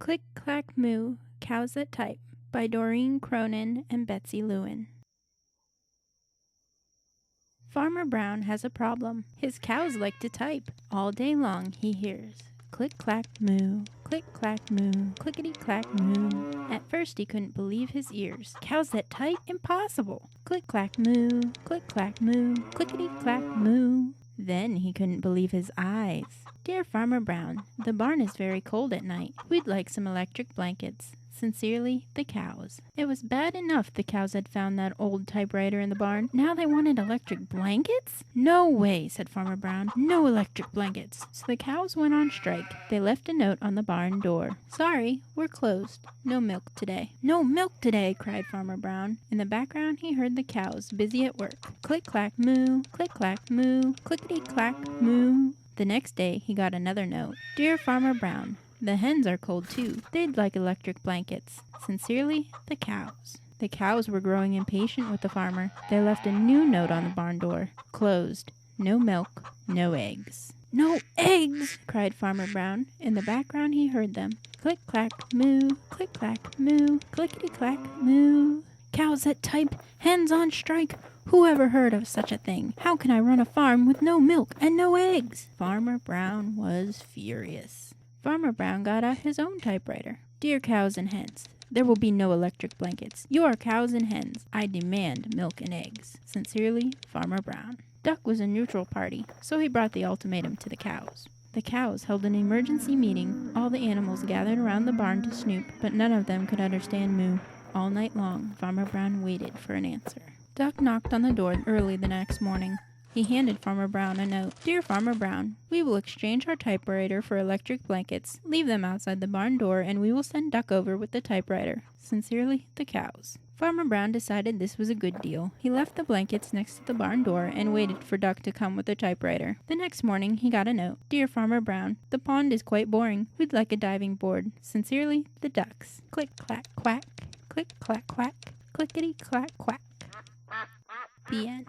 Click, Clack, Moo, Cows That Type by Doreen Cronin and Betsy Lewin. Farmer Brown has a problem. His cows like to type. All day long he hears click, clack, moo, click, clack, moo, clickety, clack, moo. At first he couldn't believe his ears. Cows that type? Impossible. Click, clack, moo, click, clack, moo, clickety, clack, moo. Then he couldn't believe his eyes. Dear Farmer Brown, the barn is very cold at night. We'd like some electric blankets. Sincerely, the cows. It was bad enough the cows had found that old typewriter in the barn. Now they wanted electric blankets? No way, said Farmer Brown. No electric blankets. So the cows went on strike. They left a note on the barn door. Sorry, we're closed. No milk today. No milk today, cried Farmer Brown. In the background, he heard the cows busy at work. Click, clack, moo, click, clack, moo, clickety, clack, moo. The next day, he got another note. Dear Farmer Brown, the hens are cold too. They'd like electric blankets. Sincerely, the cows. The cows were growing impatient with the farmer. They left a new note on the barn door. Closed. No milk, no eggs. No eggs, cried Farmer Brown. In the background he heard them. Click, clack, moo, click, clack, moo, clickety, clack, moo. Cows that type, hens on strike. Who ever heard of such a thing? How can I run a farm with no milk and no eggs? Farmer Brown was furious. Farmer Brown got out his own typewriter. Dear cows and hens, there will be no electric blankets. You are cows and hens. I demand milk and eggs. Sincerely, Farmer Brown. Duck was a neutral party, so he brought the ultimatum to the cows. The cows held an emergency meeting. All the animals gathered around the barn to snoop, but none of them could understand moo. All night long, Farmer Brown waited for an answer. Duck knocked on the door early the next morning. He handed Farmer Brown a note. Dear Farmer Brown, we will exchange our typewriter for electric blankets. Leave them outside the barn door and we will send Duck over with the typewriter. Sincerely, the cows. Farmer Brown decided this was a good deal. He left the blankets next to the barn door and waited for Duck to come with the typewriter. The next morning, he got a note. Dear Farmer Brown, the pond is quite boring. We'd like a diving board. Sincerely, the ducks. Click, clack, quack. Click, clack, quack. Clickety, clack, quack. The end.